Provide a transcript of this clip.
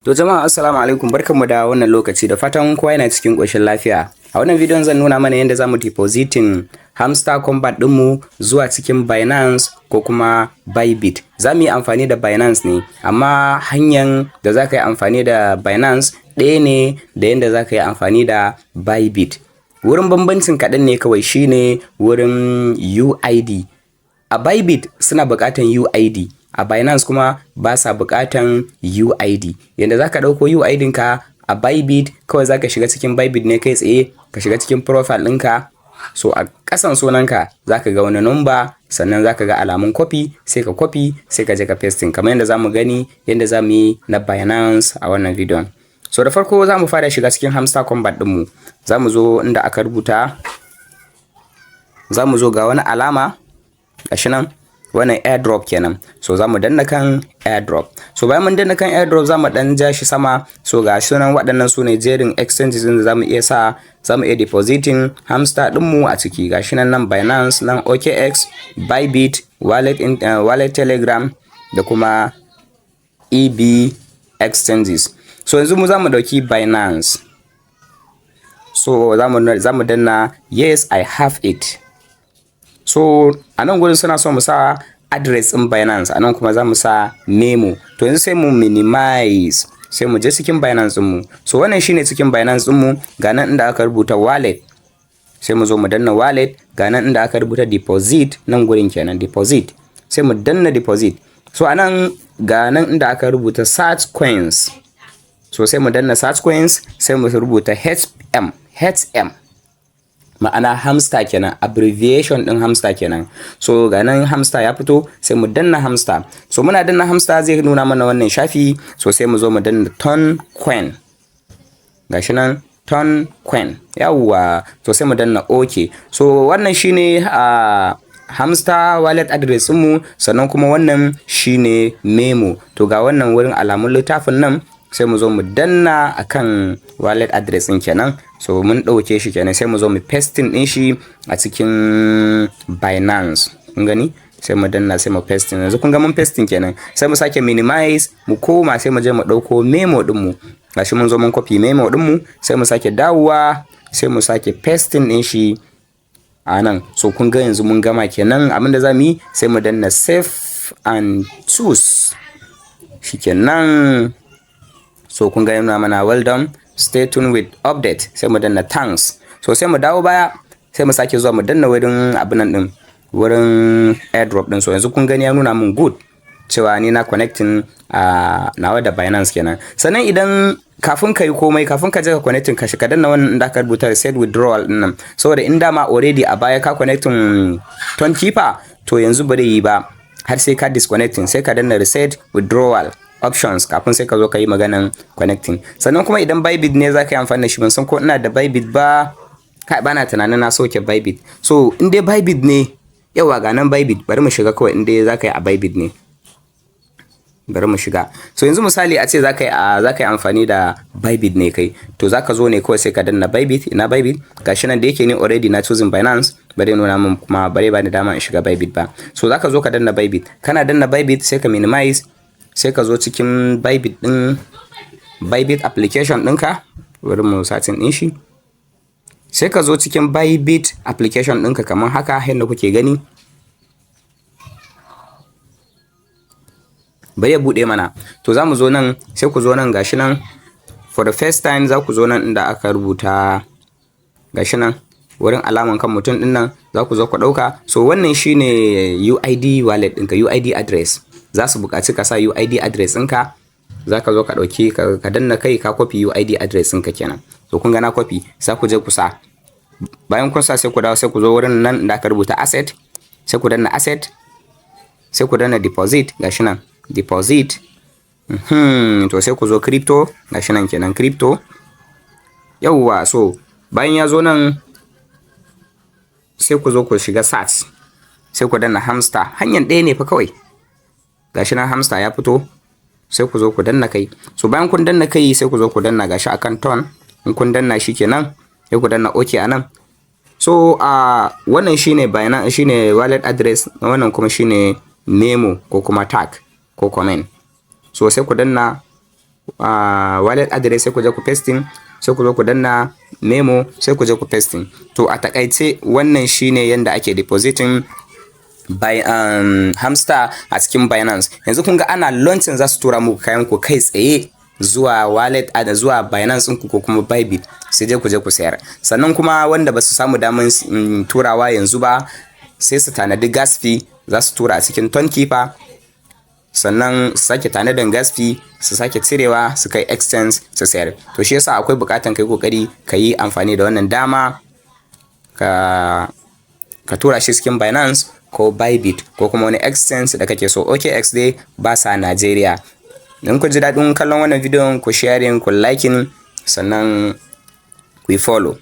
To jama'a assalamu alaikum, barkanmu da wannan lokaci, da fatan kowa yana cikin ƙoshin lafiya. A wannan bidiyon zan nuna mana yadda zamu depositing Hamster Kombat ɗinmu zuwa cikin Binance ko kuma Bybit. Za mu yi amfani da Binance ne, amma hanyar da za ka yi amfani da Binance ɗaya ne da yadda za ka yi amfani da Bybit. Wurin bambancin kaɗan ne kawai, shine wurin UID. A Bybit suna buƙatan UID. A Binance kuma ba sa buƙatan UID. Yanda za ka ɗauko UID ka a Bybit, kawai za ka shiga cikin Bybit ne kai tsaye, ka shiga cikin profile ɗinka. So a ƙasan sunanka za ka ga wani number, sannan za ka ga alamun copy, sai ka copy, sai ka je ka pasting, kamar yadda za mu gani yadda za mu yi na Binance a wannan bidiyon. So da farko za mu fara shiga cikin Hamster Kombat ɗinmu. Za mu zo inda aka rubuta, za mu zo ga wani alama, gashi nan. Wannan airdrop kenan. So za mu danna kan airdrop. So bayan mun danna kan airdrop, za mu dan ja shi sama. So ga sunan waɗannan su ne jerin exchanges da za mu iya sa, za mu iya depositing Hamster ɗinmu a ciki. Gashi nan Binance, nan OKX, Bybit, wallet Telegram da kuma EB exchanges. So yanzu mu za mu ɗauki Binance. So za mu danna yes I have it. So a nan gurin suna so mu sa address ɗin Binance, a nan kuma za mu sa memo. To yanzu sai mu minimize, sai mu je cikin Binance ɗinmu. So wannan shine cikin Binance ɗinmu, ga nan inda aka rubuta wallet, sai mu zo mu danna wallet. Ga nan inda aka rubuta deposit, nan gurin kenan deposit, sai mu danna deposit. So a nan ga nan inda aka rubuta search coins, so sai mu danna search coins, sai mu rubuta HM, ma'ana hamster kenan, abbreviation din hamster kenan. So ga nan hamster ya fito, sai mu danna hamster. So muna danna hamster zai nuna mana wannan shafi. So sai mu zo mu danna ton coin, gashi nan ton coin, yawwa. So sai mu danna OK. So wannan shine hamster wallet address mu, sannan kuma wannan shine memo. To ga wannan wurin alamun littafin nan, sai mu zo mu danna akan wallet address din kenan. So mun ɗauke shi kenan, sai mu zo mu pasting ɗin shi a cikin Binance. Kun gani? Sai mu danna, sai mu pasting. Yanzu kun ga mun pasting kenan. Sai mu sake minimize, mu koma, sai mu je mu ɗauko memo ɗinmu. Gashi mun zo mun copy memo ɗinmu, sai mu sake dawowa, sai mu sake pasting ɗin shi a nan. So kun ga yanzu mun gama kenan. Abinda za mu yi, sai mu danna save and choose. Shikenan. So kun ga yana mana well done. Stay tuned with update. Sai mu danna thanks. So sai mu dawo baya, sai mu sake zuwa mu danna wurin abinan din, wurin airdrop din. So yanzu kun gani ya nuna mun good cewa ni na connecting nawa da Binance kenan. Sannan idan kafin ka yi komai, kafin ka je ka connecting, ka shiga danna wannan da aka rubuta reset withdrawal din nan. Saboda in dama already a baya ka connecting ton keeper, to yanzu ba yi ba har sai ka disconnecting, sai ka danna reset withdrawal options kafin sai ka zo ka yi maganan connecting. Sannan kuma idan Bybit ne za ka yi amfani da shi, ban san ko ina da Bybit ba, kai bana tunanin na soke Bybit. So in dai Bybit ne, yawa ga nan Bybit, bari mu shiga kawai in dai za ka yi a Bybit ne. Bari mu shiga. So yanzu misali a ce za ka yi amfani da Bybit ne kai, to za ka zo ne kawai sai ka danna Bybit. Ina Bybit? Gashi nan da yake ni already na choosing Binance, bare nuna mun kuma bare ba ni dama in shiga Bybit ba. So za ka zo ka danna Bybit. Kana danna Bybit sai ka minimize, sai ka zo cikin Bybit din, Bybit application ɗinka, bari mu satin ɗin shi. Sai ka zo cikin Bybit application ɗinka kamar haka yadda kuke gani. Bari ya buɗe mana. To za mu zo nan, sai ku zo nan, gashi nan for the first time za ku zo nan inda aka rubuta, gashi nan wurin alaman kan mutum ɗin nan, za ku zo ku ɗauka. So wannan shine UID wallet ɗinka, UID address. Za su buƙaci ka sa UID address ɗinka. Za ka zo ka ɗauki, ka danna kai, ka copy UID address ɗinka kenan. So kun ga na copy, sai ku je ku sa. Bayan kun sa, sai ku dawo, sai ku zo wurin nan da aka rubuta asset, sai ku danna asset, sai ku danna deposit, gashi nan deposit. To sai ku zo crypto, gashi nan kenan crypto. Yawwa. So bayan ya zo nan, sai ku zo ku shiga search, sai ku danna hamster. Hanyar ɗaya ne fa kawai. Gashi nan hamster ya fito, sai ku zo ku danna kai. So bayan kun danna kai, sai ku zo ku danna gashi akan ton. In kun danna shi kenan, sai ku danna OK anan. So wannan shine Binance, shine wallet address, wannan kuma shine memo ko kuma tag ko comment. So sai ku danna wallet address sai ku je ku pasting, sai ku zo ku danna memo sai ku je ku pasting. To a takaice wannan shine yanda ake depositing Hamster a cikin Binance. Yanzu kun ga ana launching za su tura muku kayan ku kai tsaye zuwa wallet zuwa Binance ɗinku ko kuma Bybit, sai je ku je ku sayar. Sannan kuma wanda ba su samu damar turawa yanzu ba sai su tanadi gas fee, za su tura a cikin Tonkeeper, sannan su sake tanadin gas fee su sake cirewa su kai exchange su sayar. To shi yasa akwai bukatan kai kokari ka yi amfani da wannan dama ka tura shi cikin Binance ko Bybit ko kuma wani exchange da kake so. OKX dai ba sa Najeriya. In ku ji daɗin kallon wannan bidiyon ku sharing, ku liking, sannan ku yi follow.